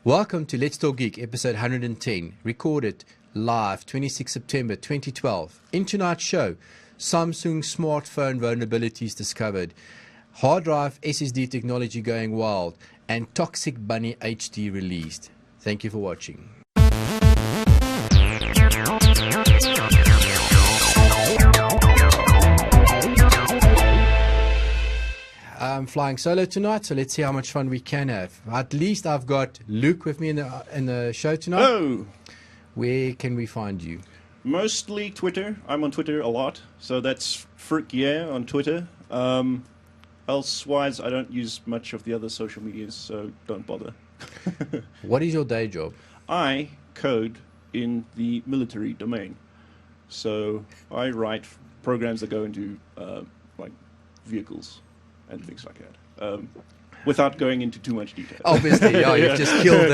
Welcome to Let's Talk Geek, episode 110, recorded live 26 September 2012. In tonight's show, Samsung smartphone vulnerabilities discovered, hard drive SSD technology going wild, and Toxic Bunny HD released. Thank you for watching. I'm flying solo tonight, so let's see how much fun we can have. At least I've got Luke with me in the show tonight. Oh! Where can we find you? Mostly Twitter. I'm on Twitter a lot, so that's Frick yeah on Twitter. Elsewise, I don't use much of the other social medias, so don't bother. What is your day job? I code in the military domain. So I write programs that go into like vehicles and things like that. Without going into too much detail. Obviously, yeah, you've just killed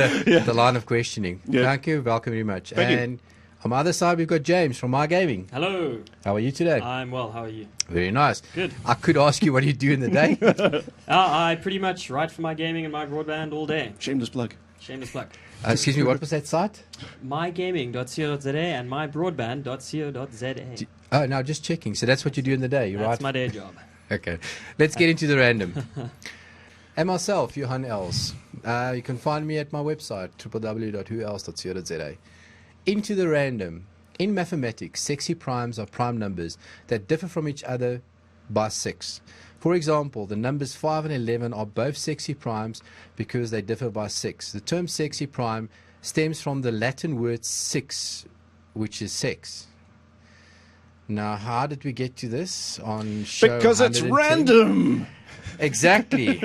the line of questioning. Yeah. Thank you, welcome very much. Thank and you. On the other side, we've got James from My Gaming. Hello. How are you today? I'm well. How are you? Very nice. Good. I could ask you what you do in the day. I pretty much write for my gaming and my broadband all day. Shameless plug. Shameless plug. Excuse me, what was that site? mygaming.co.za and mybroadband.co.za. Oh, no, just checking. So that's what you do in the day, That's right? my day job. Okay, let's get into the random. And myself, Johan Els. You can find me at my website, www.whoelse.co.za. Into the random. In mathematics, sexy primes are prime numbers that differ from each other by 6. For example, the numbers 5 and 11 are both sexy primes because they differ by 6. The term sexy prime stems from the Latin word six, which is sex. Now, how did we get to this on show Because it's 110? random! Exactly.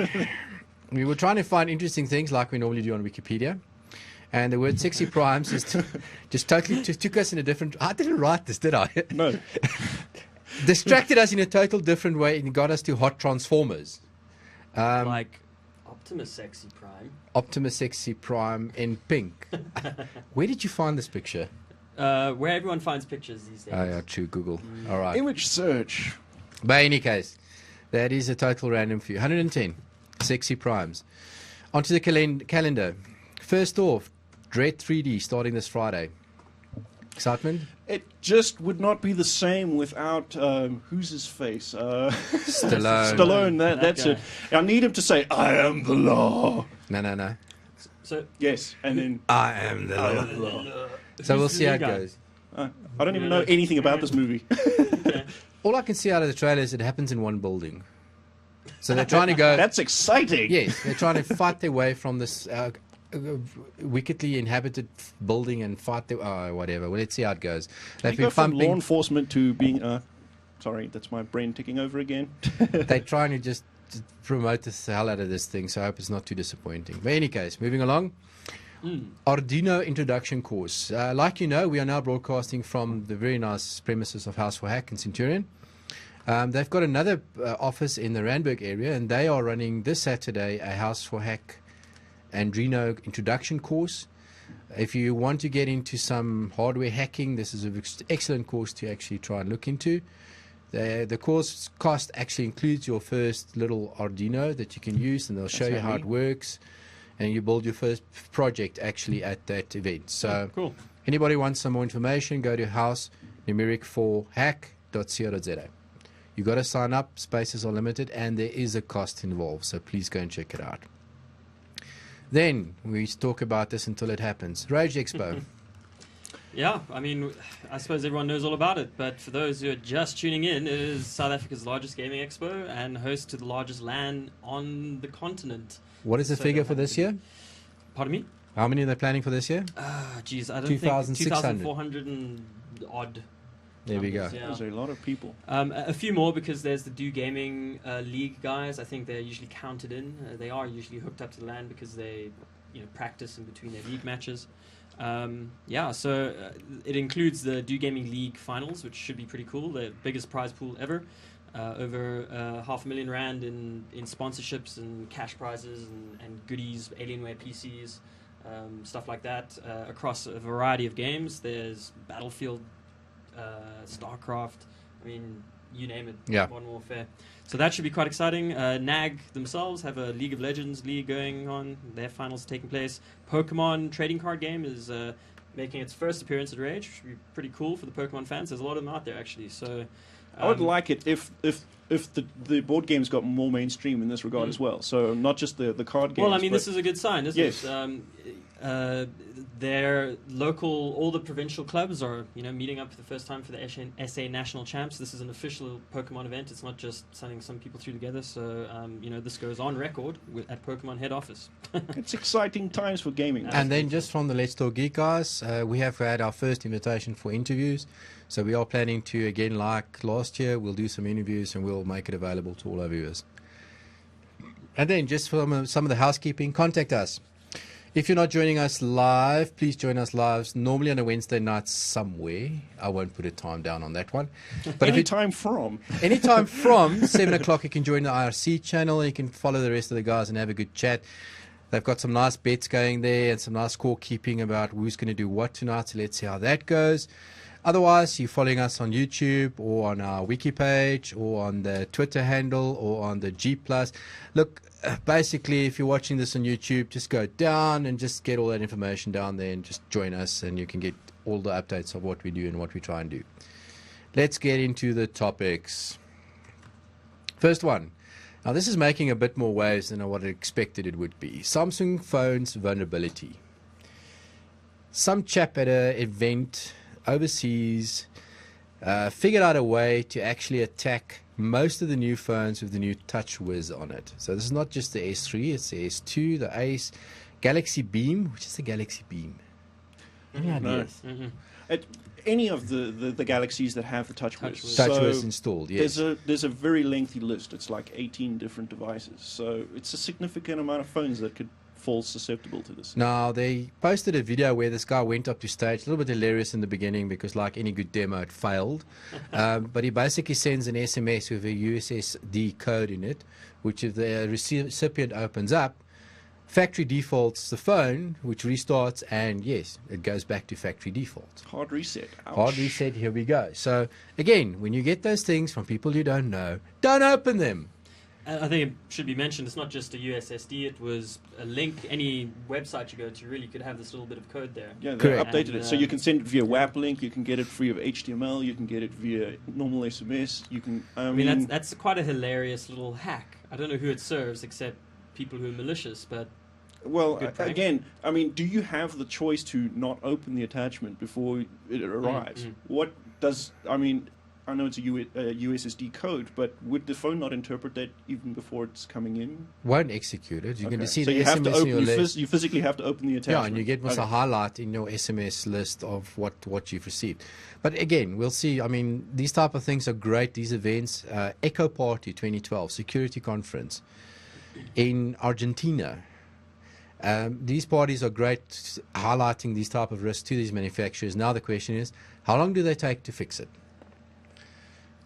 We were trying to find interesting things like we normally do on Wikipedia. And the word sexy primes just totally took us in a different... I didn't write this, did I? No. Distracted us in a total different way and got us to hot transformers. Like Optimus Sexy Prime. Optimus Sexy Prime in pink. Where did you find this picture? Where everyone finds pictures these days. Oh, yeah, true, Google. All right. Image search. But in any case, that is a total random for you. 110 sexy primes. Onto the calendar. First off, Dread 3D starting this Friday. Excitement? It just would not be the same without, who's his face? Stallone. Stallone, that's guy. it. I need him to say, I am the law. No. So, Yes, and then... I am the law. So we'll who's see the how it new guy? goes. I don't even know anything about this movie. All I can see out of the trailer is it happens in one building. So they're trying to go... That's exciting! Yes, they're trying to fight their way from this wickedly inhabited building and fight their... Oh, whatever. Well, let's see how it goes. They They've go been from law thumping... enforcement to being... sorry, that's my brain ticking over again. They're trying to just promote the hell out of this thing, so I hope it's not too disappointing. But in any case, moving along. Arduino introduction course. Like you know, we are now broadcasting from the very nice premises of House for Hack in Centurion. They've got another office in the Randburg area, and they are running this Saturday a House for Hack Arduino introduction course. If you want to get into some hardware hacking, this is an excellent course to actually try and look into. The course cost actually includes your first little Arduino that you can use, and they'll show you how it works. And you build your first project actually at that event. So, cool. Anybody wants some more information, go to house-for-hack.co.za. You got to sign up, spaces are limited, and there is a cost involved. So please go and check it out. Then we talk about this until it happens. Rage Expo. Yeah, I mean, I suppose everyone knows all about it, but for those who are just tuning in, it is South Africa's largest gaming expo and host to the largest LAN on the continent. What is the figure for this year? Pardon me? How many are they planning for this year? Geez, I don't 2,600. think 2,400 and odd. There we go. numbers, yeah. There's a lot of people. A few more because there's the Do Gaming League guys. I think they're usually counted in. They are usually hooked up to the LAN because they, practice in between their league matches. So it includes the Do Gaming League finals, which should be pretty cool. The biggest prize pool ever. Over R500,000 Rand in sponsorships and cash prizes and goodies, Alienware PCs, stuff like that, across a variety of games. There's Battlefield, StarCraft. I mean, you name it, Yeah. Modern Warfare. So that should be quite exciting. NAG themselves have a League of Legends league going on. Their finals are taking place. Pokemon trading card game is making its first appearance at Rage, which should be pretty cool for the Pokemon fans. There's a lot of them out there, actually. So I would like it if the board games got more mainstream in this regard as well. So not just the card games. Well, I mean, this is a good sign, isn't Yes. it? Their local, all the provincial clubs are, meeting up for the first time for the SA National Champs. This is an official Pokemon event. It's not just sending some people through together. So, this goes on record at Pokemon head office. It's exciting times for gaming. And then just from the Let's Talk Geek guys, we have had our first invitation for interviews. So we are planning to, again, like last year, we'll do some interviews and we'll make it available to all our viewers. And then just from some of the housekeeping, contact us. If you're not joining us live, please join us live, normally on a Wednesday night somewhere. I won't put a time down on that one. But Anytime from 7 o'clock, you can join the IRC channel. You can follow the rest of the guys and have a good chat. They've got some nice bets going there and some nice scorekeeping about who's going to do what tonight. So let's see how that goes. Otherwise, you're following us on YouTube or on our wiki page or on the Twitter handle or on the G+. Look, basically, if you're watching this on YouTube, just go down and just get all that information down there and just join us and you can get all the updates of what we do and what we try and do. Let's get into the topics. First one. Now, this is making a bit more waves than what I expected it would be. Samsung phones vulnerability. Some chap at an event overseas figured out a way to actually attack most of the new phones with the new TouchWiz on it. So this is not just the S3, it's the S2, the Ace, Galaxy Beam. Which is the Galaxy Beam? Any ideas? Any of the galaxies that have the TouchWiz. TouchWiz installed, yes. There's a very lengthy list. It's like 18 different devices. So it's a significant amount of phones that could fall susceptible to this. Now, they posted a video where this guy went up to stage, a little bit hilarious in the beginning because like any good demo, it failed. But he basically sends an SMS with a USSD code in it, which if the recipient opens up, factory defaults the phone, which restarts, and yes, it goes back to factory default. Hard reset. Ouch. Hard reset, here we go. So, again, when you get those things from people you don't know, don't open them. I think it should be mentioned, it's not just a USSD, it was a link. Any website you go to really could have this little bit of code there. Yeah, they Correct. updated it. So you can send it via WAP link, you can get it free of HTML, you can get it via normal SMS, you can... I mean that's quite a hilarious little hack. I don't know who it serves except people who are malicious, but... Well, again, I mean, do you have the choice to not open the attachment before it arrives? What does... I mean... I know it's a USSD code, but would the phone not interpret that even before it's coming in? Won't execute it. You're going to see so the you have SMS to in your open, list. you physically have to open the attachment. Yeah, and you get a highlight in your SMS list of what you've received. But again, we'll see. I mean, these type of things are great, these events. Echo Party 2012, security conference in Argentina. These parties are great, highlighting these type of risks to these manufacturers. Now the question is, how long do they take to fix it?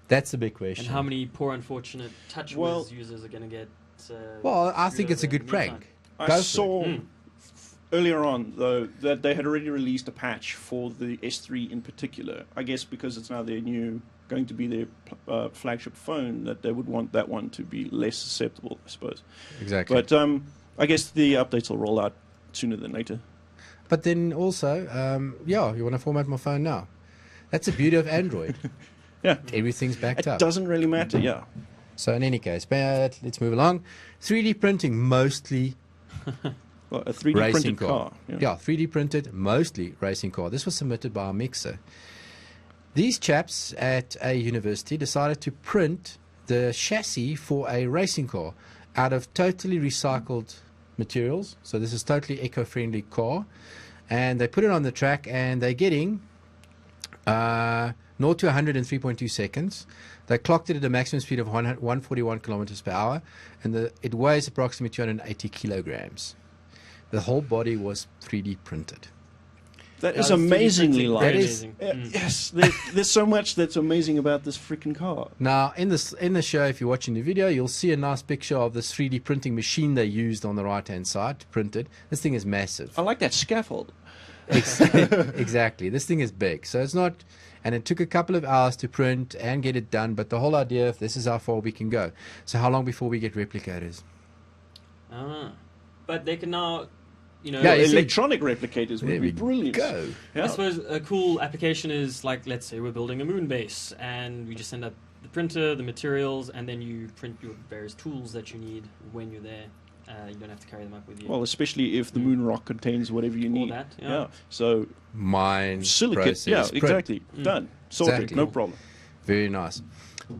That's the big question. And how many poor, unfortunate TouchWiz users are going to get... well, I think it's a good prank. I saw earlier on, though, that they had already released a patch for the S3 in particular. I guess because it's now going to be their flagship phone, that they would want that one to be less susceptible, I suppose. Exactly. But I guess the updates will roll out sooner than later. But then also, you want to format my phone now. That's the beauty of Android. Yeah. Everything's backed up. It doesn't really matter, yeah. So in any case, let's move along. 3D printing, mostly well, a 3D racing printed car. Yeah, 3D printed, mostly racing car. This was submitted by a mixer. These chaps at a university decided to print the chassis for a racing car out of totally recycled materials. So this is totally eco-friendly car. And they put it on the track and they're getting... 0 to 103.2 seconds. They clocked it at a maximum speed of 141 kilometers per hour, and it weighs approximately 280 kilograms. The whole body was 3D printed. That Yeah, is the 3D amazingly printing, light. very That is- amazing. Yes, there's so much that's amazing about this freaking car. Now, in the show, if you're watching the video, you'll see a nice picture of this 3D printing machine they used on the right-hand side to print it. This thing is massive. I like that scaffold. Exactly. This thing is big. So it's not... And it took a couple of hours to print and get it done, but the whole idea of this is how far we can go. So how long before we get replicators? But they can now, you know, Yeah, you see- Electronic replicators There would be we brilliant. go. Yeah. I suppose a cool application is like, let's say we're building a moon base, and we just send up the printer, the materials, and then you print your various tools that you need when you're there. You don't have to carry them up with you. Well, especially if the moon rock contains whatever you All need. that, yeah. So Mine, silicate. process, Yeah, print. exactly. Done. Sorted. Exactly. No problem. Very nice.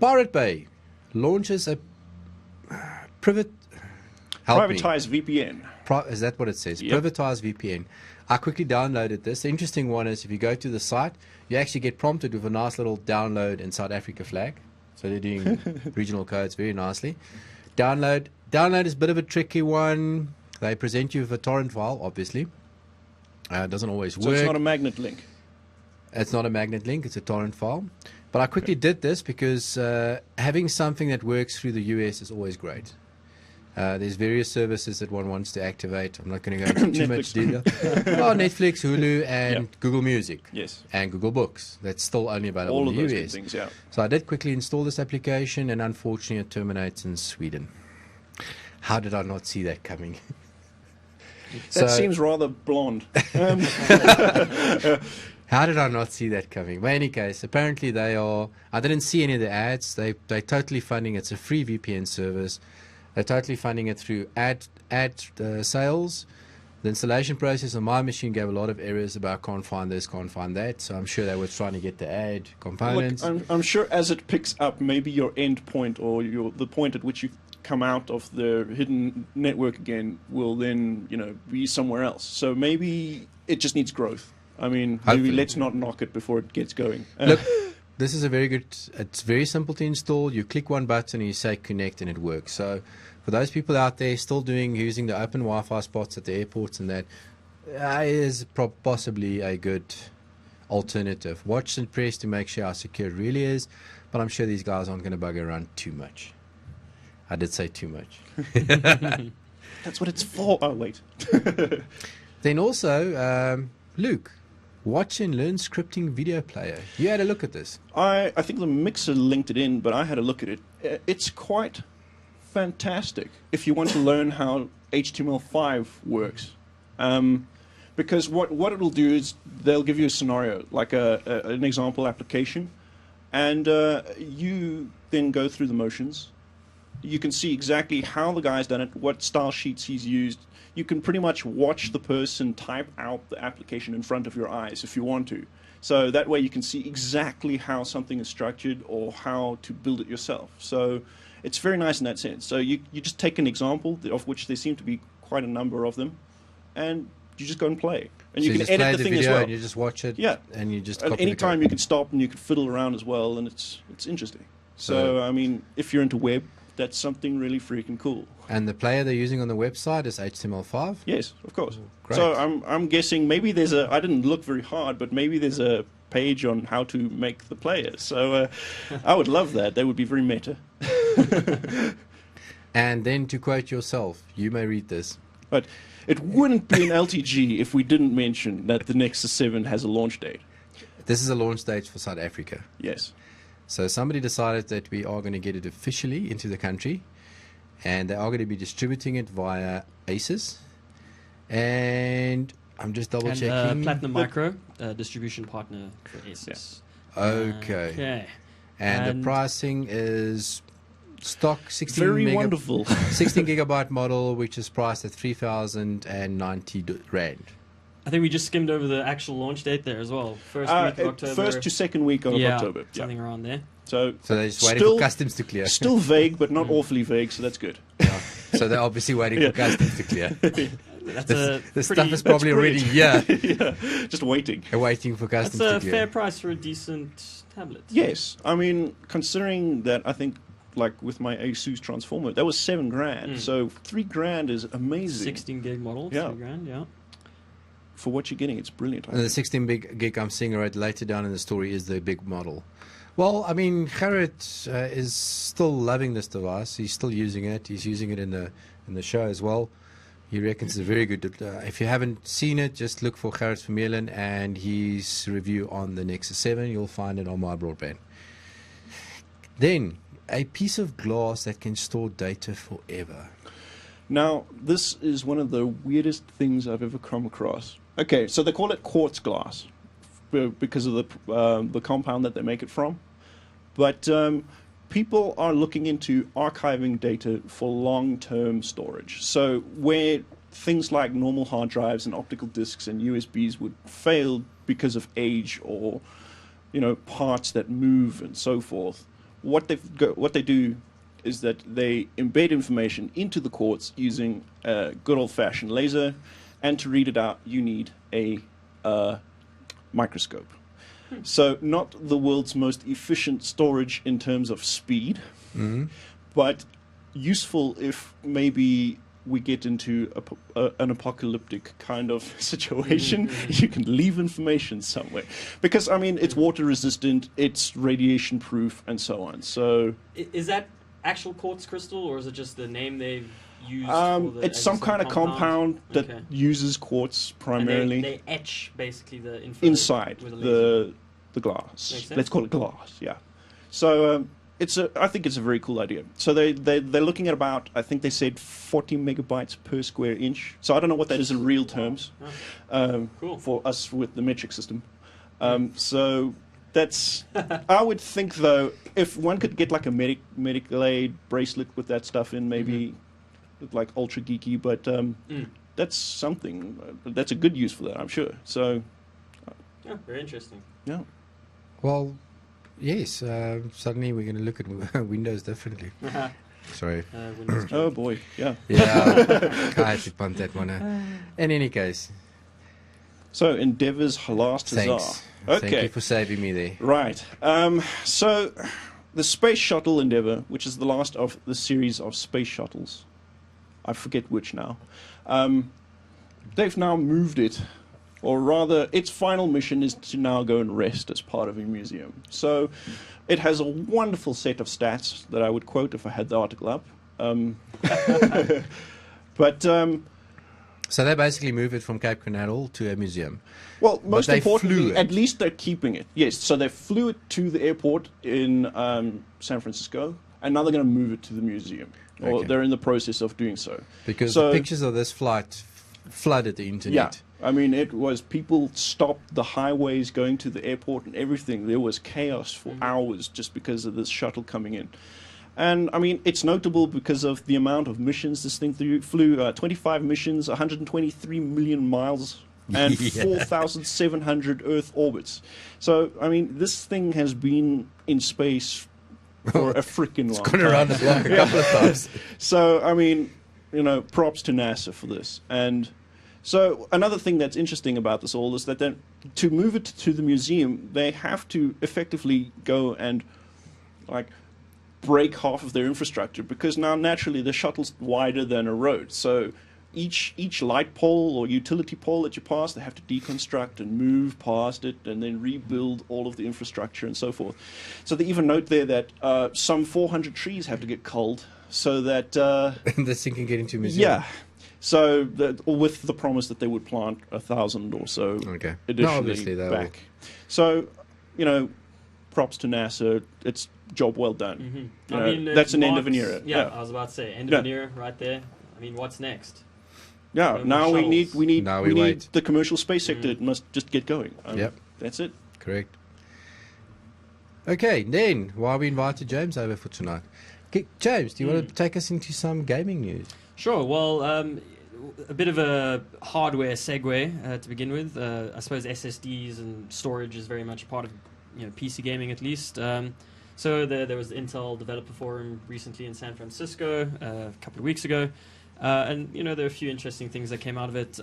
Pirate Bay launches a private... Help me. Privatized VPN. Is that what it says? Yep. Privatized VPN. I quickly downloaded this. The interesting one is if you go to the site, you actually get prompted with a nice little download in South Africa flag. So they're doing regional codes very nicely. Download is a bit of a tricky one. They present you with a torrent file, obviously. It doesn't always work. So it's not a magnet link. It's not a magnet link, it's a torrent file. But I quickly did this because having something that works through the US is always great. There's various services that one wants to activate. I'm not going to go into too much detail. Oh, Netflix, Hulu, and Google Music. Yes. And Google Books. That's still only available All in of the those US. good things, yeah. So I did quickly install this application, and unfortunately it terminates in Sweden. How did I not see that coming? That seems rather blonde. How did I not see that coming? But in any case, apparently they are... I didn't see any of the ads. They're totally funding... It's a free VPN service. They're totally funding it through ad sales. The installation process on my machine gave a lot of errors about can't find this, can't find that. So I'm sure they were trying to get the ad components. Look, I'm sure as it picks up, maybe your end point or the point at which you come out of the hidden network again will then, be somewhere else. So maybe it just needs growth. I mean, maybe Hopefully. let's not knock it before it gets going. Look, this is a very good... It's very simple to install. You click one button and you say connect and it works. So for those people out there still using the open Wi-Fi spots at the airports and that, is possibly a good alternative. Watch and press to make sure how secure it really is, but I'm sure these guys aren't going to bug around too much. I did say too much. That's what it's for. Oh, wait. Then also, Luke, watch and learn scripting video player. You had a look at this. I think the Mixer linked it in, but I had a look at it. It's quite fantastic if you want to learn how HTML5 works. Because what it'll do is they'll give you a scenario, like an example application, and you then go through the motions. You can see exactly how the guy's done it, what style sheets he's used. You can pretty much watch the person type out the application in front of your eyes if you want to. So that way you can see exactly how something is structured or how to build it yourself. So it's very nice in that sense. So you just take an example, of which there seem to be quite a number of them, and you just go and play. And So you can just edit play the thing as video well. and you just watch it. Yeah. And you just At copy any the code. time you can stop and you can fiddle around as well, and it's interesting. So I mean, if you're into web, that's something really freaking cool. And the player they're using on the website is HTML5? Yes, of course. Great. So I'm guessing maybe there's I didn't look very hard, but maybe there's a page on how to make the players. So I would love that. That would be very meta. And then to quote yourself, you may read this. But it wouldn't be an LTG if we didn't mention that the Nexus 7 has a launch date. This is a launch date for South Africa. Yes. So somebody decided that we are going to get it officially into the country, and they are going to be distributing it via ACES. And I'm just double checking. And Platinum Micro, distribution partner for ASUS. Okay. Okay. And the pricing is stock 16 Very wonderful. 16 gigabyte model, which is priced at 3,090 rand. I think we just skimmed over the actual launch date there as well. First week of October. First to second week of October. Yeah. Something around there. So they're just waiting for customs to clear. Still vague, but not awfully vague, so that's good. Yeah. So they're obviously waiting for customs to clear. The stuff is probably already yeah, just waiting. They're waiting for customs That's to a clear. fair price for a decent tablet. Yes, I mean, considering that, I think, like with my ASUS Transformer, that was $7,000. So $3,000 is amazing. 16 gig model, Yeah. $3,000, yeah. for what you're getting, it's brilliant. I And the think. 16 gig I'm seeing right later down in the story is the big model. Well, I mean, Gerrit is still loving this device. He's still using it. He's using it in the show as well. He reckons it's a very good. If you haven't seen it, just look for Gerrit Vermeulen and his review on the Nexus 7. You'll find it on my broadband. Then, a piece of glass that can store data forever. Now, this is one of the weirdest things I've ever come across. Okay, so they call it quartz glass because of the compound that they make it from. But people are looking into archiving data for long-term storage. So where things like normal hard drives and optical disks and USBs would fail because of age or, parts that move and so forth, what they do is that they embed information into the quartz using a good old-fashioned laser, and to read it out, you need a microscope. So not the world's most efficient storage in terms of speed, but useful if maybe we get into an apocalyptic kind of situation. You can leave information somewhere. Because, it's water resistant, it's radiation proof, and so on. So Is that actual quartz crystal, or is it just the name they've used? it's some kind of compound that uses quartz primarily. And they etch basically the info inside with a laser. the glass. Makes sense. Let's call it glass. Yeah. So I think it's a very cool idea. So they're looking at about, I think they said 40 megabytes per square inch. So I don't know what that is in real terms. Cool. For us with the metric system. So that's I would think though, if one could get like a medical aid bracelet with that stuff in, maybe like ultra geeky, but that's something. That's a good use for that, I'm sure. So Yeah, very interesting. yeah. Well, yes. Suddenly we're going to look at Windows differently. Sorry. Windows Oh boy, yeah. Yeah. I had to punt that one. In any case, So Endeavour's last huzzah. thanks. Okay. Thank you for saving me there. Right. So the Space Shuttle Endeavour, which is the last of the series of space shuttles, I forget which now, they've now moved it, or rather its final mission is to now go and rest as part of a museum. So it has a wonderful set of stats that I would quote if I had the article up. But So they basically move it from Cape Canaveral to a museum. well, most they importantly, flew it. at least they're keeping it. Yes, so they flew it to the airport in San Francisco, and now they're going to move it to the museum. Or Okay. they're in the process of doing so. Because So- the pictures of this flight flooded the internet. Yeah, it was people stopped the highways going to the airport and everything. There was chaos for hours just because of this shuttle coming in. And, it's notable because of the amount of missions this thing flew. 25 missions, 123 million miles, and Yeah. 4,700 Earth orbits. So, this thing has been in space for a freaking long It's gone time. around the block a couple of times. So, props to NASA for this. And so another thing that's interesting about this all is that then to move it to the museum, they have to effectively go and break half of their infrastructure, because now naturally the shuttle's wider than a road. So each light pole or utility pole that you pass, they have to deconstruct and move past it and then rebuild all of the infrastructure and so forth. So they even note there that some 400 trees have to get culled so that This thing can get into a museum. yeah. So with the promise that they would plant 1,000 or so Okay. additionally No, obviously they will. back. So, props to NASA. It's job well done. That's an end of an era. Yeah, I was about to say end of an Yeah. era right there. What's next? Yeah. No Now more we need shuttles. Now we we need wait. the commercial space sector. It must just get going. Yep. That's it. Correct. Okay, then, why we invited James over for tonight? James, do you want to take us into some gaming news? Sure. Well, a bit of a hardware segue to begin with. I suppose SSDs and storage is very much a part of PC gaming, at least. So there was the Intel Developer Forum recently in San Francisco a couple of weeks ago. And there are a few interesting things that came out of it.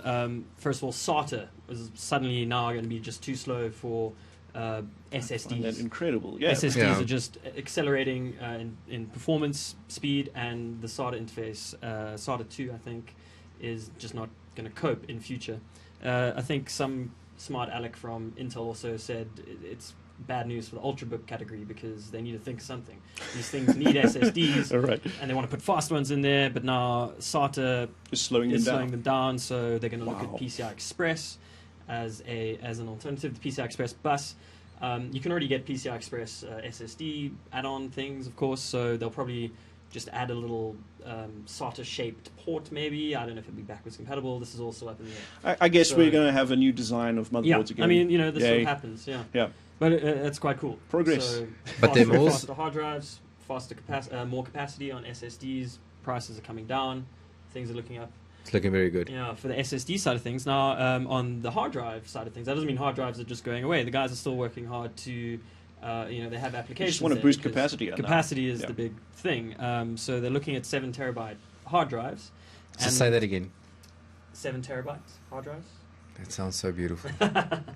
First of all, SATA was suddenly now going to be just too slow for SSDs. And that's incredible. Yeah. SSDs are just accelerating in performance, speed, and the SATA interface, SATA 2, I think, is just not going to cope in future. I think some smart aleck from Intel also said it's bad news for the ultrabook category because they need to think of something. These things need SSDs, Right. and they want to put fast ones in there, but now SATA Is slowing is them slowing down. them down, so they're going to look Wow. at PCI Express as an alternative to PCI Express bus. You can already get PCI Express SSD add-on things, of course, so they'll probably just add a little SATA-shaped port, maybe. I don't know if it'll be backwards compatible. This is also up in the air. I guess So- we're going to have a new design of motherboards Yeah, again. I mean, this sort Yay. of happens, yeah. Yeah. But it's quite cool. Progress. So But they're faster, more- faster hard drives, more capacity on SSDs. Prices are coming down. Things are looking up. It's looking very good. Yeah, for the SSD side of things. Now, on the hard drive side of things, that doesn't mean hard drives are just going away. The guys are still working hard to, they have applications. wanna there boost because capacity now. Capacity is Yeah. the big thing. So they're looking at 7 terabyte hard drives. Just say that again. 7 terabytes hard drives. That sounds so beautiful.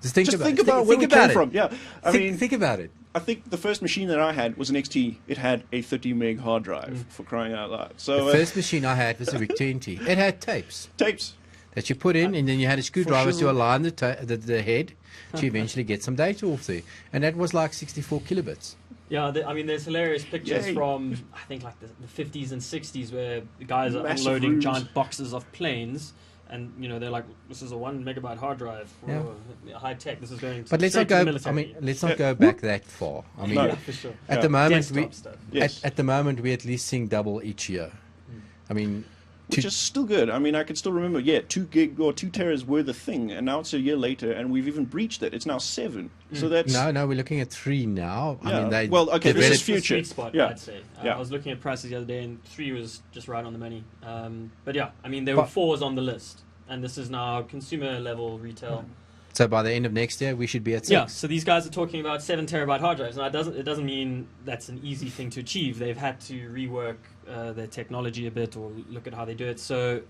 Just think Just about think it. about where we about came it. from. Yeah. I mean, Think about it. I think the first machine that I had was an XT. It had a 30 meg hard drive, for crying out loud. So The first machine I had was a VIC 20. It had tapes tapes. that you put in, and then you had a screwdriver to shizzle. align the head to eventually get some data off there. And that was like 64 kilobits. Yeah, there's hilarious pictures Yay. from, I think, like the 50s and 60s where the guys are Massive unloading rooms. giant boxes of planes. And they're like, this is a 1 megabyte hard drive. Yeah. Whoa, high tech. This is going. But let's straight not to the go. I military. mean, let's not Yeah. go back that far. I mean, No. yeah, for sure. at Yeah. the moment, Desktop stuff. Yes. at the moment we're at least seeing double each year. I mean, Which is still good. I mean, I can still remember, 2 gig or 2 teras were the thing, and now it's a year later, and we've even breached it. It's now 7. So that's... no, we're looking at 3 now. I Yeah. mean, they Well, okay, this developed- is The future. sweet spot, Yeah. I'd say. Yeah. I was looking at prices the other day, and 3 was just right on the money. But yeah, I mean, there were 4s on the list, and this is now consumer level retail. So by the end of next year, we should be at 6. Yeah, so these guys are talking about 7 terabyte hard drives. Now, it doesn't mean that's an easy thing to achieve. They've had to rework their technology a bit or look at how they do it. So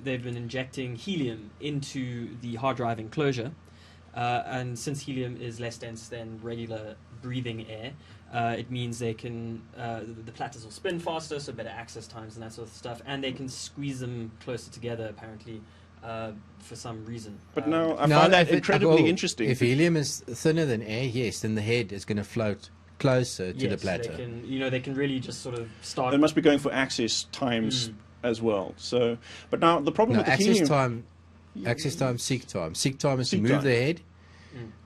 they've been injecting helium into the hard drive enclosure. And since helium is less dense than regular breathing air, it means they can the platters will spin faster, so better access times and that sort of stuff. And they can squeeze them closer together, apparently, for some reason. But now I No, find that if it- incredibly oh, interesting. If helium is thinner than air, yes, then the head is going to float closer to the Yes, platter. they can really just sort of start. They must be going for access times as well. So, but now the problem No, with the access helium... time, seek time. Seek time is to Seek move time. the head.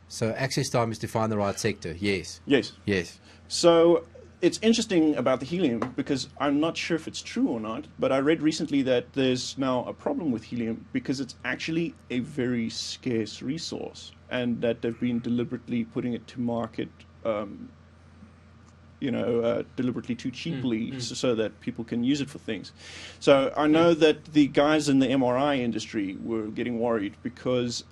So access time is to find the right sector. Yes, Yes. yes. So it's interesting about the helium because I'm not sure if it's true or not, but I read recently that there's now a problem with helium because it's actually a very scarce resource, and that they've been deliberately putting it to market, deliberately too cheaply so that people can use it for things. So I know that the guys in the MRI industry were getting worried because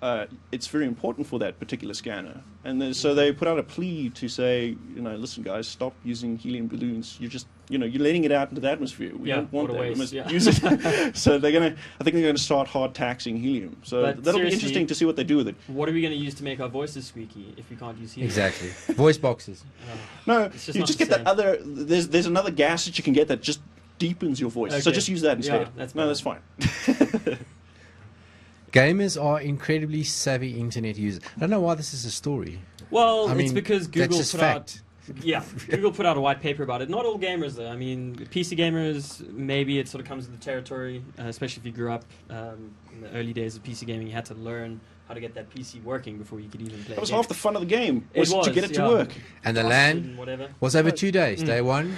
it's very important for that particular scanner. And then, so they put out a plea to say, listen guys, stop using helium balloons. You're just, you're letting it out into the atmosphere. We don't want what a that. We waste, must yeah. use it. So I think they're going to start hard taxing helium. So But that'll be seriously- interesting to see what they do with it. What are we going to use to make our voices squeaky if we can't use helium? Exactly. Voice boxes. No, It's just you not just the get that same. other. There's another gas that you can get that just deepens your voice. So Okay. just use that instead. Yeah, that's No, better. that's fine. Gamers are incredibly savvy internet users. I don't know why this is a story. Well, I it's mean, because Google that's just put fact. Google put out a white paper about it. Not all gamers, though. I mean, PC gamers, maybe it sort of comes with the territory, especially if you grew up in the early days of PC gaming. You had to learn how to get that PC working before you could even play. That was a game. half the fun of the game. It To was, get it to yeah. work. And the Cost LAN and whatever. was over 2 days. Day 1,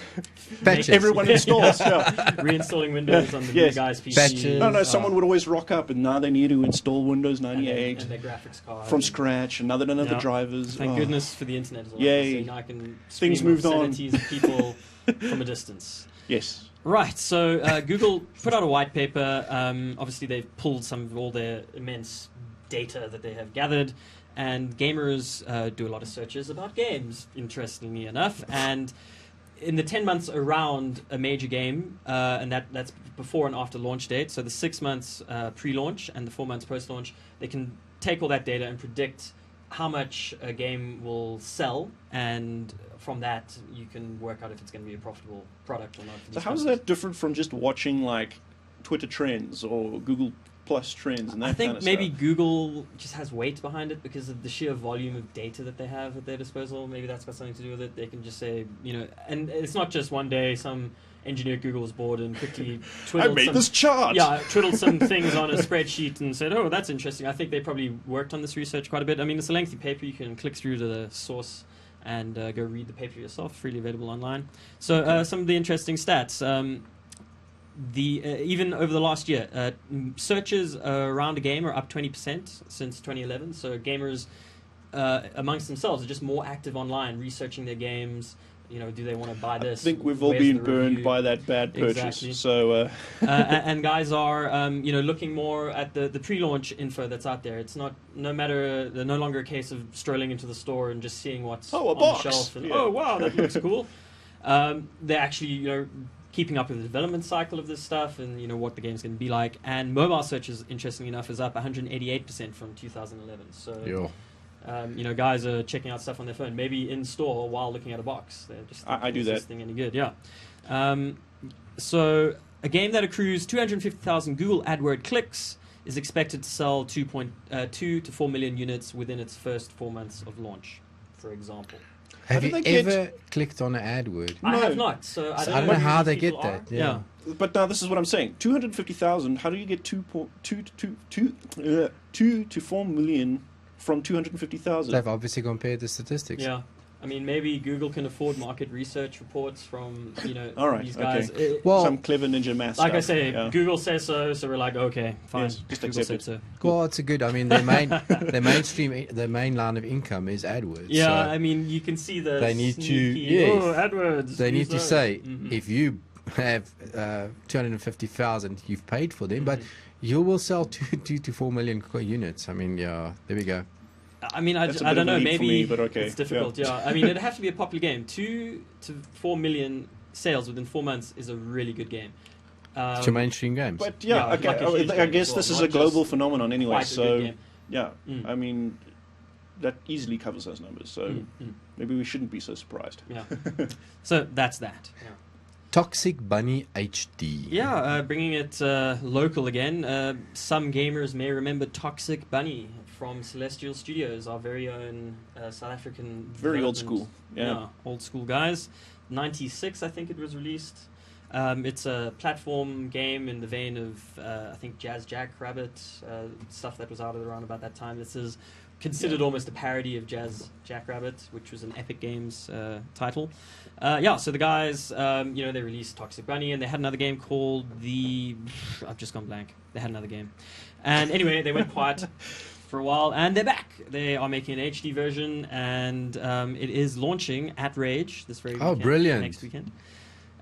patches. Everyone installs. Yeah. Reinstalling Windows on the Yes. new guy's PC. Patches. No, someone would always rock up, and now they need to install Windows 98 and their graphics card from and- scratch, and now they don't have the Yeah. drivers. Thank Oh. goodness for the internet as well. Yay. So now I can Things stream moved on. obscenities of people from a distance. Yes. Right, so Google put out a white paper. Obviously, they've pulled some of all their immense data that they have gathered, and gamers do a lot of searches about games, interestingly enough. And in the 10 months around a major game, and that's before and after launch date, so the 6 months pre-launch and the 4 months post-launch, they can take all that data and predict how much a game will sell, and from that you can work out if it's going to be a profitable product or not. For So these how is companies. that different from just watching like Twitter trends or Google plus trends and that I think kind of maybe stuff. Google just has weight behind it because of the sheer volume of data that they have at their disposal. Maybe that's got something to do with it. They can just say, and it's not just one day some engineer at Google was bored and quickly I twiddled made this chart. Yeah, twiddled some things on a spreadsheet and said, oh, that's interesting. I think they probably worked on this research quite a bit. I mean, it's a lengthy paper. You can click through to the source and go read the paper yourself, freely available online. So some of the interesting stats. Even over the last year, searches around a game are up 20% since 2011. So gamers amongst themselves are just more active online, researching their games. Do they want to buy this? I think we've all Where's been the burned review? by that bad purchase. Exactly. So, and guys are looking more at the pre-launch info that's out there. It's no longer a case of strolling into the store and just seeing what's a on box. the shelf and Yeah. oh wow, that looks cool. They're actually keeping up with the development cycle of this stuff and what the game's going to be like. And mobile searches, interestingly enough, is up 188% from 2011. So guys are checking out stuff on their phone, maybe in store while looking at a box. They're just I do is that. this thing any good? Yeah. So a game that accrues 250,000 Google AdWord clicks is expected to sell 2.2 to 4 million units within its first 4 months of launch, for example. Have How you do they get- ever clicked on an AdWord? I No. have not, so I So don't know how who they these get people that. are. Yeah. but now this is what I'm saying: 250,000. How do you get 2 to 4 million from 250,000? They've obviously compared the statistics. Yeah. I mean, maybe Google can afford market research reports from All right, these guys. okay. Well, Some clever ninja math. Like I stuff. say, Yeah. Google says so we're like, okay, fine. Yes, just Google accept said it. so. well, it's a good. I mean, their main line of income is AdWords. Yeah, so I mean, you can see the they need to- sneaky, yes. AdWords. they need use to those. say Mhm. if you have 250,000, you've paid for them, but Mhm. you will sell 2 to 4 million units. I mean, yeah, there we go. I mean, I That's a don't bit of a know. leap for Maybe me, but okay, it's difficult. Yeah. I mean, it'd have to be a popular game. 2 to 4 million sales within 4 months is a really good game. It's your mainstream games. But yeah, Yeah, okay. like a huge I game guess as this well, is a not global just phenomenon anyway. Quite a good So game. yeah, Mm. I mean, that easily covers those numbers. So Mm. maybe we shouldn't be so surprised. Yeah. So that's that. Yeah. Toxic Bunny HD. Yeah, bringing it local again. Some gamers may remember Toxic Bunny from Celestial Studios, our very own South African. Very old development. school. Yeah. Old school guys. 96, I think it was released. It's a platform game in the vein of, I think, Jazz Jackrabbit, stuff that was out around about that time. This is considered almost a parody of Jazz Jackrabbit, which was an Epic Games title. So the guys, they released Toxic Bunny, and they had another game called I've just gone blank. They had another game. And anyway, they went quiet for a while, and they're back. They are making an HD version, and it is launching at Rage this very weekend. Oh, brilliant. Next weekend.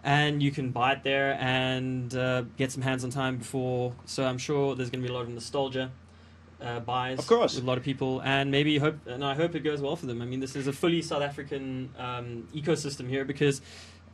And you can buy it there and get some hands-on time before. So I'm sure there's going to be a lot of nostalgia buys Of course. with a lot of people, and I hope it goes well for them. I mean, this is a fully South African ecosystem here because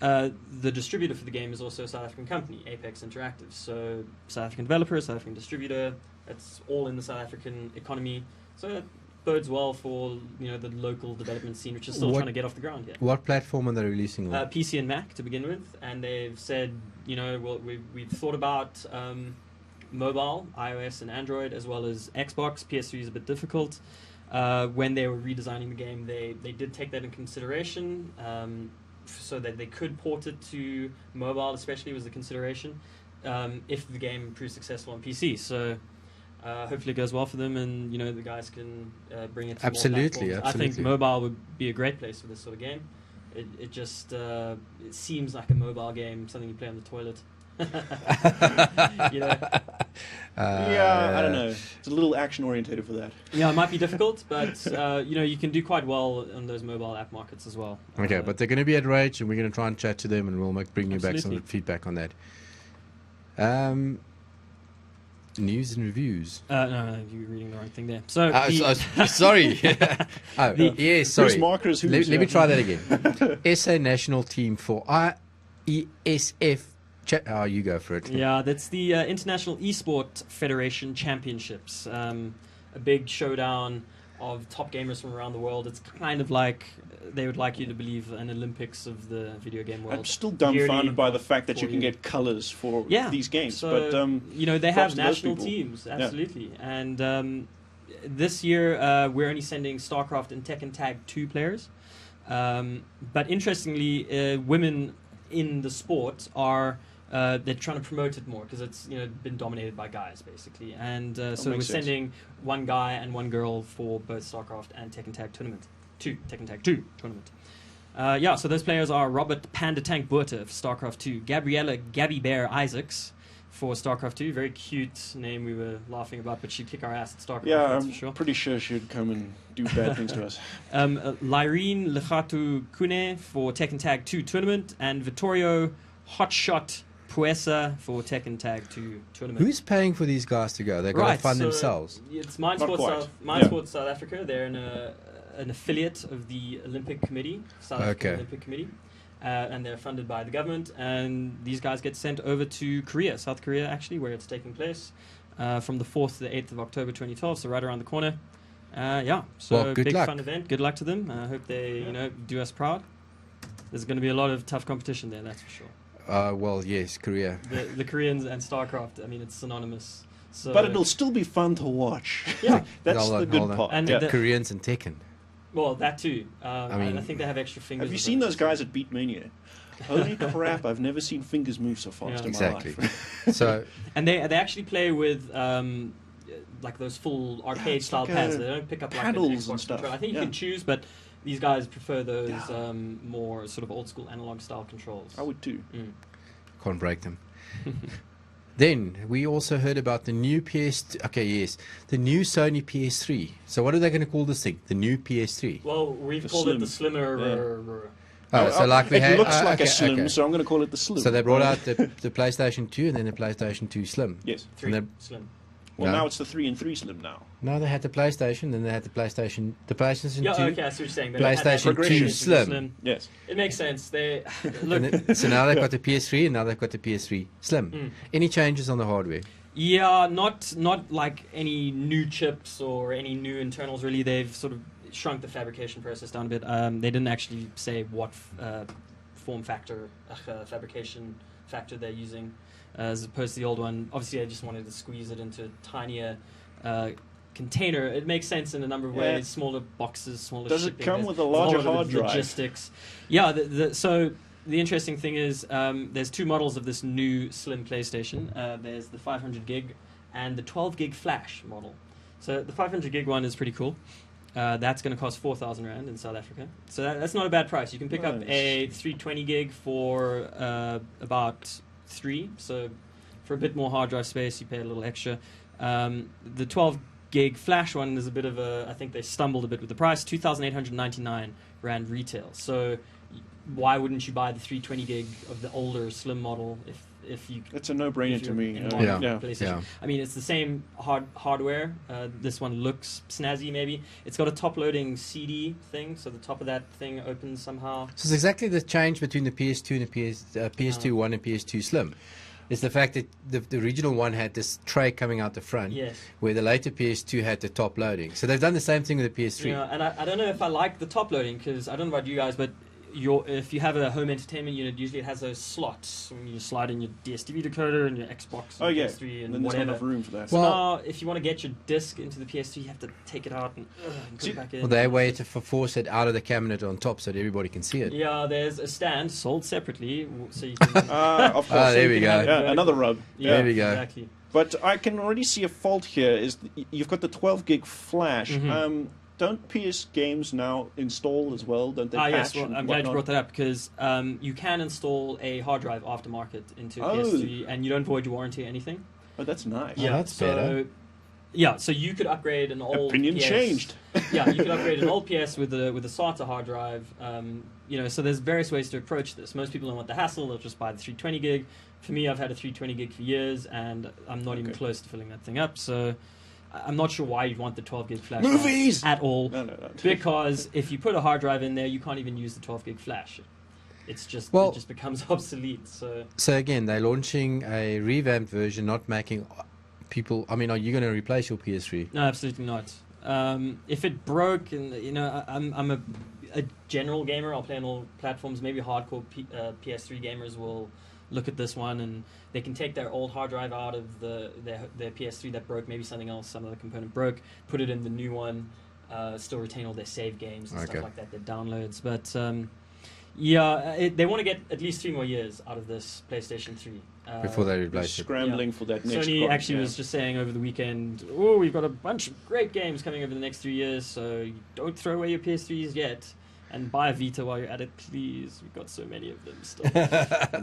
the distributor for the game is also a South African company, Apex Interactive. So South African developer, South African distributor. It's all in the South African economy. So it bodes well for the local development scene, which is still trying to get off the ground here. What platform are they releasing on? PC and Mac to begin with, and they've said, we've thought about mobile, iOS and Android, as well as Xbox. PS3 is a bit difficult. When they were redesigning the game, they did take that in consideration, so that they could port it to mobile, especially was the consideration, if the game proves successful on PC. So hopefully it goes well for them, and the guys can bring it to Absolutely, more platforms. I think absolutely. mobile would be a great place for this sort of game. It just it seems like a mobile game, something you play on the toilet. Yeah, I don't know. It's a little action orientated for that. Yeah, it might be difficult, but you can do quite well on those mobile app markets as well. Okay, but they're going to be at Rage, and we're going to try and chat to them, and we'll bring you back some Absolutely. feedback on that. News and reviews. No, you're reading the wrong thing there. So Sorry. Yes, sorry. Bruce Marker's who's, Let me try that again. SA national team for IESF. You go for it. yeah, that's the International Esport Federation Championships. A big showdown of top gamers from around the world. It's kind of like they would like you to believe an Olympics of the video game world. I'm still dumbfounded by the fact that you can yearly. get colors for these games. So, but they have props to those national people. teams, absolutely. And this year we're only sending StarCraft and Tekken Tag 2 players. But interestingly, women in the sport are they're trying to promote it more because it's been dominated by guys basically, and so we're makes sense. sending one guy and one girl for both StarCraft and Tekken Tag tournament. Tekken Tag 2 tournament. So those players are Robert Panda Tank Buerta for StarCraft 2, Gabriella Gabby Bear Isaacs for StarCraft 2, very cute name we were laughing about, but she'd kick our ass at StarCraft. Yeah, that's I'm for sure. pretty sure she'd come and do bad things to us. Lyrene Lechatu Kune for Tekken Tag 2 tournament, and Vittorio Hotshot Puesa for Tekken Tag 2 tournament. Who's paying for these guys to go? They've got to fund themselves. It's Not quite. Mindsport South Africa. They're an affiliate of the Olympic Committee, South African Olympic Committee. And they're funded by the government, and these guys get sent over to Korea, South Korea actually, where it's taking place from the 4th to the 8th of October 2012, so right around the corner. So well, good big luck. fun event. Good luck to them. I hope they do us proud. There's going to be a lot of tough competition there, that's for sure. Well, yes, Korea. The Koreans and StarCraft, I mean, it's synonymous. So, But it'll still be fun to watch. Yeah. That's Hold the on, good hold on. part. And Yeah. the- Koreans and Tekken. well, that too. I mean- I think they have extra fingers. Have you with seen them. those guys at Beatmania? Holy crap, I've never seen fingers move so fast Yeah. in Exactly. my life. So, And they actually play with like those full arcade style like pads. They don't pick up like an paddles Xbox and stuff. controller. I think you Yeah. can choose, but these guys prefer those more sort of old school analog style controls. I would too. can't break them. Then we also heard about the new the new Sony PS3. So what are they going to call this thing? The new PS3. Well, we've The called it the Slim. slimmer. Oh, so like we it had. looks like a okay, Slim, okay. so I'm going to call it the Slim. So they brought out the PlayStation 2 and then the PlayStation 2 Slim. Yes. 3 And slim. Well, No. now it's the 3 and 3 Slim now. No, they had the PlayStation, then they had the PlayStation 2. Yeah, okay, I see what you're saying. They had that PlayStation 2 progression to the Slim. Yes. It makes sense. They And look. so now they've got the PS3 and now they've got the PS3 Slim. Any changes on the hardware? Yeah, not like any new chips or any new internals. Really, they've sort of shrunk the fabrication process down a bit. They didn't actually say what form factor, fabrication factor they're using, as opposed to the old one. Obviously, I just wanted to squeeze it into a tinier container. It makes sense in a number of Yeah. ways. Smaller boxes, smaller. Does it shipping. come There's with a whole larger lot of hard drive? Logistics. Yeah. So the interesting thing is there's two models of this new slim PlayStation. There's the 500 gig and the 12 gig flash model. So the 500 gig one is pretty cool. That's going to cost 4,000 Rand in South Africa. So that's not a bad price. You can pick up Nice. a 320 gig for about 3. So for a bit more hard drive space, you pay a little extra. The 12 gig flash one is a bit of a, I think they stumbled a bit with the price, 2,899 Rand retail. So why wouldn't you buy the 320 gig of the older slim model if you It's a no-brainer if to you're me. in Yeah. modern Yeah. PlayStation. Yeah. I mean, it's the same hardware. This one looks snazzy, maybe. It's got a top-loading CD thing, so the top of that thing opens somehow. So it's exactly the change between the PS2 and the PS2 one and PS2 Slim. It's the fact that the original one had this tray coming out the front, Yes. where the later PS2 had the top loading. So they've done the same thing with the PS3. Yeah, and I don't know if I like the top loading, because I don't know about you guys, but if you have a home entertainment unit, usually it has those slots when you slide in your DSTV decoder and your Xbox and Oh, yeah. PS3 and then there's not whatever. enough room for that. So Well- now, if you want to get your disc into the PS3, you have to take it out and put See, it back in. Well, they waited for force it out of the cabinet on top so that everybody can see it. Yeah, there's a stand sold separately, so you can. Of course. Ah, there you we can go. have it Yeah, vertical. another rub. Yeah, There we go. Exactly. But I can already see a fault here. Is you've got the 12 gig flash. Mhm. Don't PS games now install as well? Don't they patch Yes, well, and I'm glad you whatnot? brought that up, because you can install a hard drive aftermarket into Oh. PS3 and you don't void your warranty or anything. Oh, that's nice. Yeah. that's so, better. Yeah, so you could upgrade an old Opinion PS. changed. Yeah, you could upgrade an old PS with a SATA hard drive. So there's various ways to approach this. Most people don't want the hassle; they'll just buy the 320 gig. For me, I've had a 320 gig for years, and I'm not even Okay. close to filling that thing up. So I'm not sure why you'd want the 12 gig flash Movies! at all. No. Because if you put a hard drive in there, you can't even use the 12 gig flash. It just becomes obsolete. So again, they're launching a revamped version, not making people. I mean, are you going to replace your PS3? No, absolutely not. If it broke, and I'm a general gamer, I'll play on all platforms. Maybe hardcore PS3 gamers will look at this one and they can take their old hard drive out of their PS3 that broke, maybe something else, some other component broke, put it in the new one, still retain all their save games and stuff like that, their downloads. But they want to get at least 3 more years out of this PlayStation 3. Before they replace it. Scrambling for that next Sony actually was just saying over the weekend, we've got a bunch of great games coming over the next 3 years, so don't throw away your PS3s yet. And buy a Vita while you're at it, please. We've got so many of them still.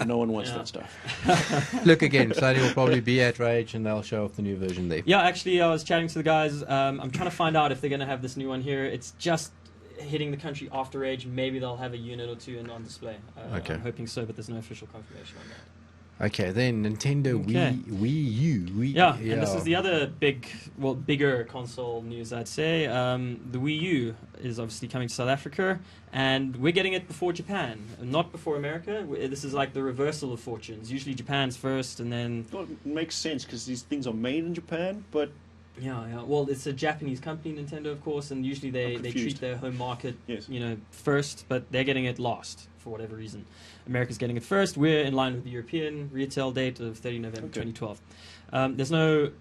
No one wants that stuff. Look, again, Sony will probably be at Rage and they'll show off the new version there. Yeah, actually, I was chatting to the guys. I'm trying to find out if they're going to have this new one here. It's just hitting the country after Rage. Maybe they'll have a unit or 2 on display. Okay. I'm hoping so, but there's no official confirmation on that. Okay, then Nintendo Wii U. And this is the other bigger console news, I'd say. The Wii U is obviously coming to South Africa, and we're getting it before Japan, not before America. This is like the reversal of fortunes. Usually Japan's first, and then... Well, it makes sense, because these things are made in Japan, but... Yeah. Well, it's a Japanese company, Nintendo, of course, and usually they treat their home market, first, but they're getting it last for whatever reason. America's getting it first. We're in line with the European retail date of 30 November 2012. There's no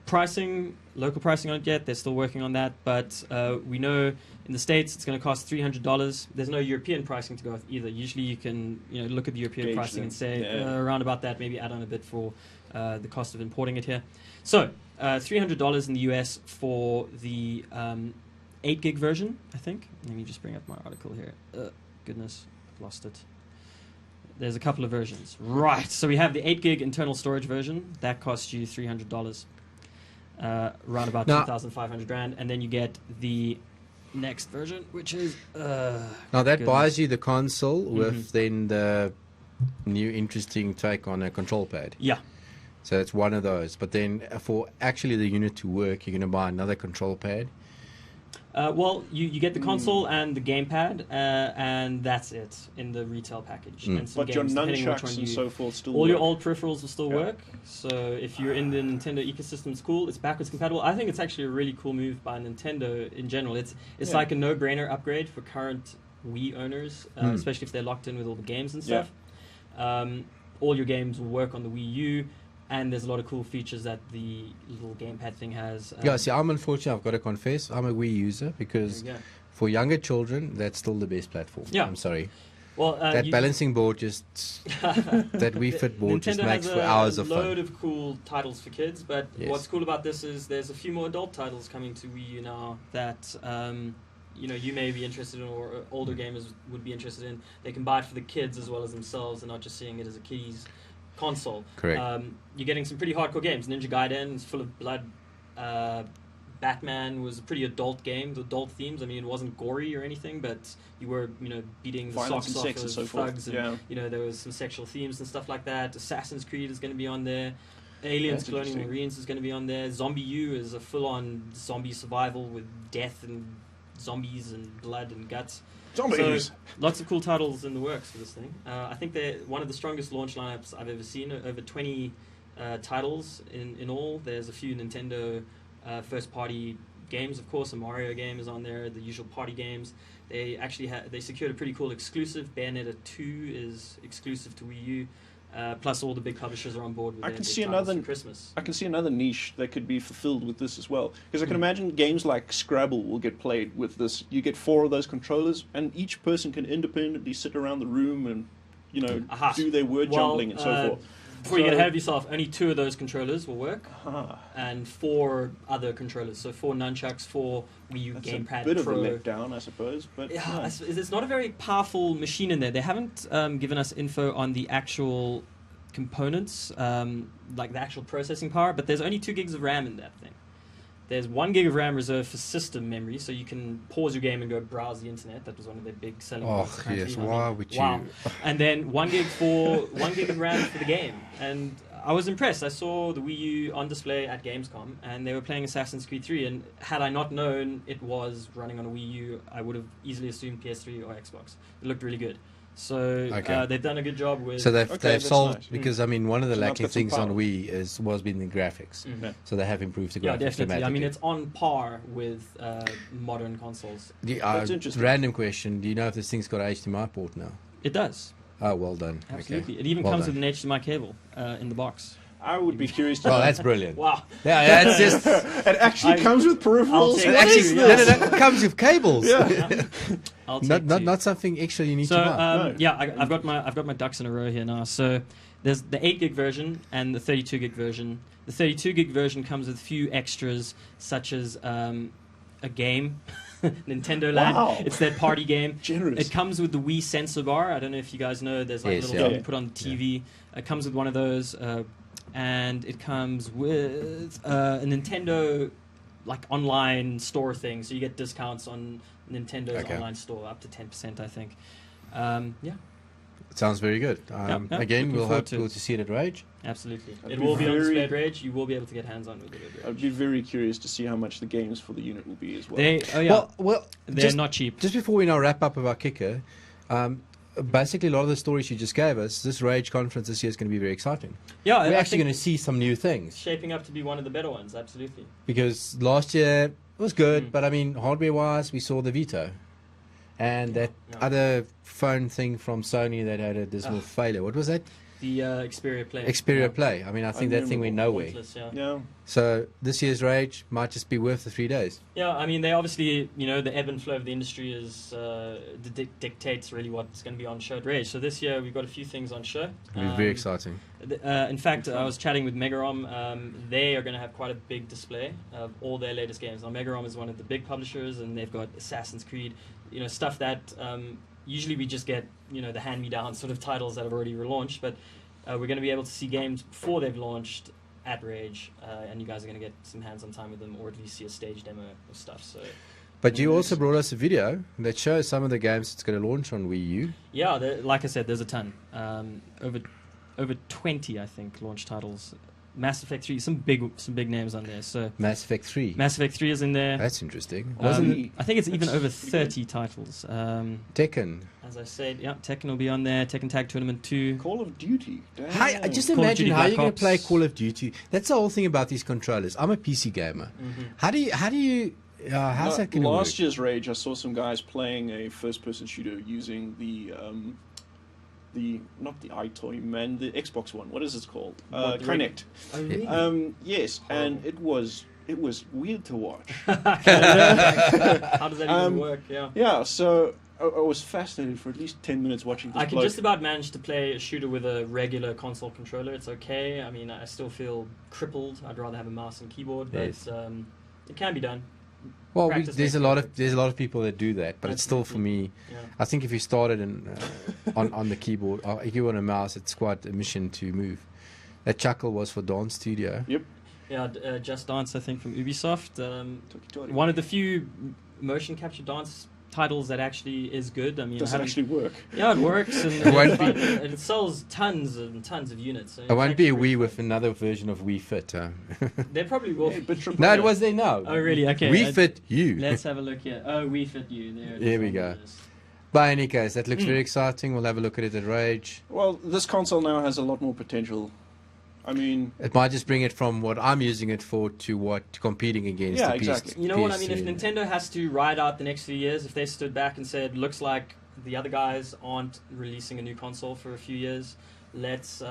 local pricing on it yet. They're still working on that, but we know in the States it's going to cost $300. There's no European pricing to go with either. Usually you can look at the European pricing and say around about that, maybe add on a bit for the cost of importing it here. So $300 in the US for the 8 gig version, I think. Let me just bring up my article here. Goodness, I've lost it. There's a couple of versions. Right, so we have the 8 gig internal storage version. That costs you $300, around about 2,500 rand. And then you get the next version, which is... now that buys you the console with then the new interesting take on a control pad. Yeah. So it's one of those. But then for actually the unit to work, you're going to buy another control pad. Well, you get the console and the gamepad, and that's it in the retail package. And some but games, your nunchucks and so forth still all work. your old peripherals will still work. So if you're in the Nintendo ecosystem, it's cool. It's backwards compatible. I think it's actually a really cool move by Nintendo in general. It's like a no-brainer upgrade for current Wii owners, especially if they're locked in with all the games and stuff. All your games will work on the Wii U. And there's a lot of cool features that the little gamepad thing has. See, I'm unfortunate. I've got to confess, I'm a Wii user because for younger children, that's still the best platform. Yeah. I'm sorry. Well, that balancing board that Wii Fit board just makes for hours of fun. Nintendo has a load of cool titles for kids, but what's cool about this is there's a few more adult titles coming to Wii U now that you may be interested in, or older gamers would be interested in. They can buy it for the kids as well as themselves, and not just seeing it as a kiddies console. Correct. You're getting some pretty hardcore games. Ninja Gaiden is full of blood. Batman was a pretty adult game, with adult themes. I mean, it wasn't gory or anything, but you were, beating the socks off of thugs, and there was some sexual themes and stuff like that. Assassin's Creed is going to be on there. Aliens, Colonial Marines is going to be on there. Zombie U is a full-on zombie survival with death and zombies and blood and guts. Zombies. So, lots of cool titles in the works for this thing. I think they're one of the strongest launch lineups I've ever seen. Over 20 titles in all. There's a few Nintendo first-party games, of course. A Mario game is on there. The usual party games. They actually they secured a pretty cool exclusive. Bayonetta 2 is exclusive to Wii U. Plus, all the big publishers are on board with their titles for Christmas. I can see another niche that could be fulfilled with this as well. Because I can imagine games like Scrabble will get played with this. You get 4 of those controllers, and each person can independently sit around the room and, do their word jumbling and so forth. Before you get ahead of yourself, only 2 of those controllers will work, and 4 other controllers. So 4 nunchucks, 4 Wii U Gamepad Pro. That's a bit of a letdown, I suppose. But it's not a very powerful machine in there. They haven't given us info on the actual components, like the actual processing power, but there's only 2 gigs of RAM in that thing. There's 1 gig of RAM reserved for system memory, so you can pause your game and go browse the internet. That was one of their big selling points. Oh, yes. Why would you? Wow. And then 1 gig of RAM for the game. And I was impressed. I saw the Wii U on display at Gamescom, and they were playing Assassin's Creed 3. And had I not known it was running on a Wii U, I would have easily assumed PS3 or Xbox. It looked really good. So Okay. they've done a good job with. So they've that's solved nice. because I mean one of the So now it's lacking got some things on power. Wii was been the graphics. Mhm. So they have improved the graphics. Yeah, definitely. I mean, dramatically. it's on par with modern consoles. That's interesting. Random question: do you know if this thing's got an HDMI port now? It does. Oh, well done. Absolutely. Okay. It even Well comes done. with an HDMI cable in the box. I would be curious to Well, know. that's brilliant. Wow. Yeah, that's just. It actually comes with I'll peripherals. take It What actually, is no, this? it comes with cables. I'll Not, take not, two. not something extra you need So to buy. No. yeah, I've got my ducks in a row here now. So there's the 8 gig version and the 32 gig version. The 32 gig version comes with a few extras such as a game, Nintendo Land. Wow. It's their party game. Generous. It comes with the Wii sensor bar. I don't know if you guys know. There's like Yes, little yeah. thing you put on the TV. It comes with one of those, and it comes with a Nintendo like online store thing. So you get discounts on Nintendo's Okay. online store up to 10%, I think. Yeah. It sounds very good. yeah, Again, looking we'll forward hope to it. to see it at Rage. Absolutely. I'd It be will be on very- display at Rage. You will be able to get hands on with it at I'd Rage. be very curious to see how much the games for the unit will be as well. Oh yeah, Well, they're just, not cheap. just before we now wrap up with our kicker, basically a lot of the stories you just gave us, this Rage conference this year is going to be very exciting. Yeah, We're I actually think going to see some new things shaping up to be one of the better ones. Absolutely. because last year it was good, Mm. but I mean hardware-wise, we saw the Vito and that Yeah. other phone thing from Sony that had a dismal failure. What was that? The Xperia Play. Xperia Yeah. Play. I mean, I think that thing went nowhere. Pointless, yeah. Yeah. So this year's Rage might just be worth the 3 days. Yeah, I mean, they obviously, the ebb and flow of the industry is dictates really what's going to be on show at Rage. So this year we've got a few things on show. It'll be very exciting. In fact, I was chatting with Megarom. They are going to have quite a big display of all their latest games. Now, Megarom is one of the big publishers, and they've got Assassin's Creed, stuff that usually we just get, the hand-me-down sort of titles that have already relaunched. But we're going to be able to see games before they've launched at Rage, and you guys are going to get some hands-on time with them, or at least see a stage demo of stuff. So. But you also brought us a video that shows some of the games that's going to launch on Wii U. Yeah, like I said, there's a ton. Over 20, I think, launch titles. Mass Effect 3, some big names on there. So Mass Effect 3. Mass Effect 3 is in there. That's interesting. I think it's even over 30 titles. Tekken. As I said, yeah, Tekken will be on there. Tekken Tag Tournament 2. Call of Duty. Damn. Hi, I just Call of imagine Duty how Black you're going to Ops. play Call of Duty. That's the whole thing about these controllers. I'm a PC gamer. Mm-hmm. How do you how's that going to work? Last year's Rage, I saw some guys playing a first-person shooter using the not the iToy man, the Xbox one. What is it called? What, the Kinect. Oh, really? Yes, and it was weird to watch. How does that even work? Yeah. Yeah, so I was fascinated for at least 10 minutes watching this I can bloke. just about manage to play a shooter with a regular console controller. It's okay. I mean, I still feel crippled. I'd rather have a mouse and keyboard, but Yes. it can be done. Well, practice there's makes a lot perfect. of people that do that, but it's still for me. Yeah. I think if you started on the keyboard, or if you on a mouse, it's quite a mission to move. That chuckle was for Dawn Studio. Yep. Yeah, Just Dance, I think, from Ubisoft. Toki-tori. One of the few motion capture dance titles that actually is good. I mean, Does I it haven't- actually work? Yeah, it works, and It won't be- it sells tons and tons of units. So It won't be a it's actually Wii with another version of Wii Fit. They probably will. Yeah, but triple No, A. it was there now. Oh, really? Okay. Wii Fit U. Let's have a look here. Oh, We Fit You. There it is Here we on go. the list. But in any case, that looks Mm. very exciting. We'll have a look at it at Rage. Well, this console now has a lot more potential. I mean, It might just bring it from what I'm using it for to what competing against Yeah, the exactly. You know what I mean? If PS3. Nintendo has to ride out the next few years, if they stood back and said, looks like the other guys aren't releasing a new console for a few years, let's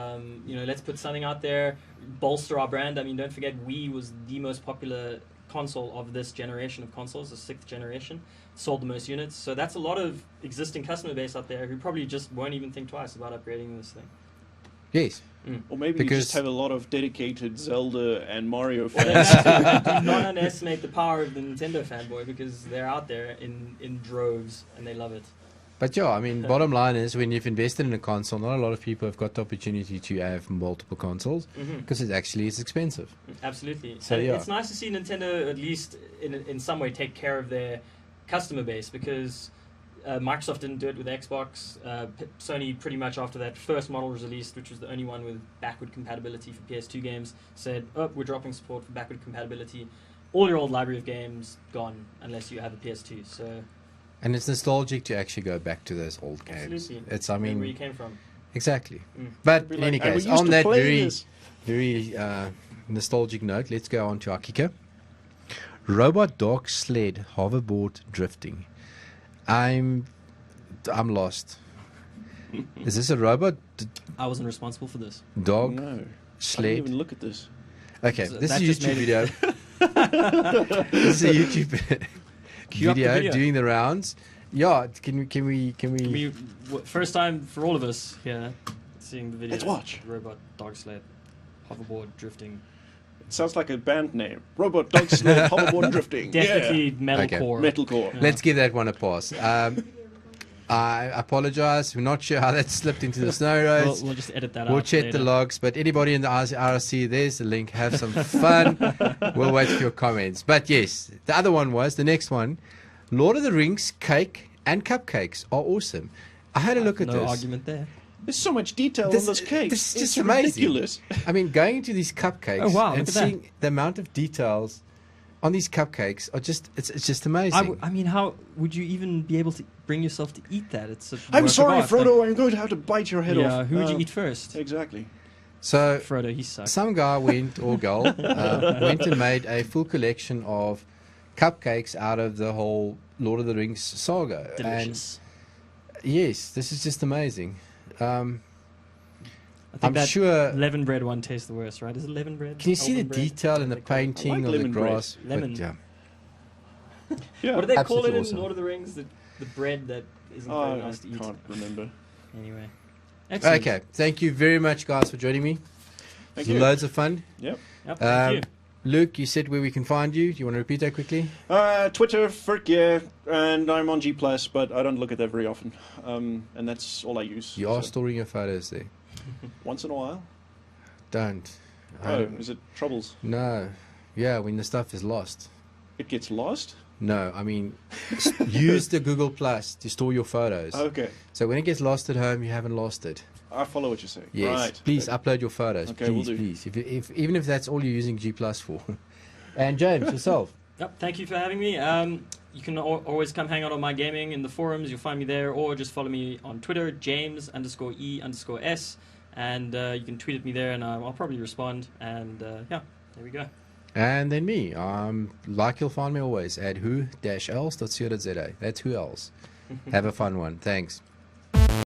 put something out there, bolster our brand. I mean, don't forget, Wii was the most popular console of this generation of consoles, the 6th generation, sold the most units. So that's a lot of existing customer base out there who probably just won't even think twice about upgrading this thing. Yes. or maybe you Because- just have a lot of dedicated Zelda and Mario Well, fans. do not underestimate the power of the Nintendo fanboy, because they're out there in droves and they love it. But yeah, I mean, bottom line is when you've invested in a console, not a lot of people have got the opportunity to have multiple consoles because it actually is expensive. Absolutely. So, And yeah. it's nice to see Nintendo at least in some way take care of their customer base, because Microsoft didn't do it with Xbox. Sony, pretty much after that first model was released, which was the only one with backward compatibility for PS2 games, said, oh, we're dropping support for backward compatibility. All your old library of games gone unless you have a PS2. So And it's nostalgic to actually go back to those old games. Absolutely. It's, I Where mean, you came from. exactly. Mm. But Be in like, any "And we case, used on to that play very this." nostalgic note, let's go on to our kicker. Robot dog sled hoverboard drifting. I'm lost. Is this a robot I wasn't responsible for this. dog No. I didn't sled? even look at this. Okay, So this that is a just YouTube made video. This is a YouTube Cue up the video video. doing the rounds. Yeah, can we? First time for all of us here seeing the video. Let's watch. Robot dog sled, hoverboard drifting. It sounds like a band name. Robot Dog Sled Hoverboard Drifting. Definitely Okay. metalcore. Metalcore. Yeah. Let's give that one a pass. I apologize. We're not sure how that slipped into the snow roads. We'll just edit that We'll out. check the later. logs, but anybody in the RC, there's the link. Have some fun. We'll wait for your comments. But yes, the other one was the next one. Lord of the Rings cake and cupcakes are awesome. I had a look at no this. argument there. There's so much detail This- on this cake. this is It's just amazing. ridiculous. I mean, going into these cupcakes Oh, wow, and look at that. seeing the amount of details on these cupcakes are just—it's just amazing. I mean, how would you even be able to bring yourself to eat that? It's a I'm work of sorry, art. Frodo. I'm going to have to bite your head Yeah, off. who would you eat first? Exactly. So Frodo, he sucks. some guy went, or girl, went and made a full collection of cupcakes out of the whole Lord of the Rings saga. Delicious. And yes, this is just amazing. I think I'm that sure. lemon bread one tastes the worst, right? Is it lemon bread? Can you see the Almond bread? detail in the What do they call it? painting I like of the lemon bread. grass? But, Lemon. yeah. Yeah. What do they call Absolutely it in awesome. Lord of the Rings? The bread that isn't very I nice to eat. can't remember. Anyway. Excellent. Okay, thank you very much, guys, for joining me. Thank It was you. loads of fun. Yep. Yep, thank you. Luke, you said where we can find you. Do you want to repeat that quickly? Twitter, Ferk, and I'm on G+, but I don't look at that very often. And that's all I use. You are so storing your photos there. once in a while. Don't. Oh, is it troubles? No. Yeah, when the stuff is lost. It gets lost? No, I mean, use the Google Plus to store your photos. Okay. So when it gets lost at home, you haven't lost it. I follow what you're saying. Yes. Right. Please upload your photos. Okay, please, will do. please. If even if that's all you're using G Plus for. And James, yourself. Yep, thank you for having me. You can always come hang out on my gaming in the forums. You'll find me there, or just follow me on Twitter, James_E_S, and you can tweet at me there, and I'll probably respond. And yeah, there we go. And then me. Like you'll find me always at who-else.co.za. That's who else. Have a fun one. Thanks.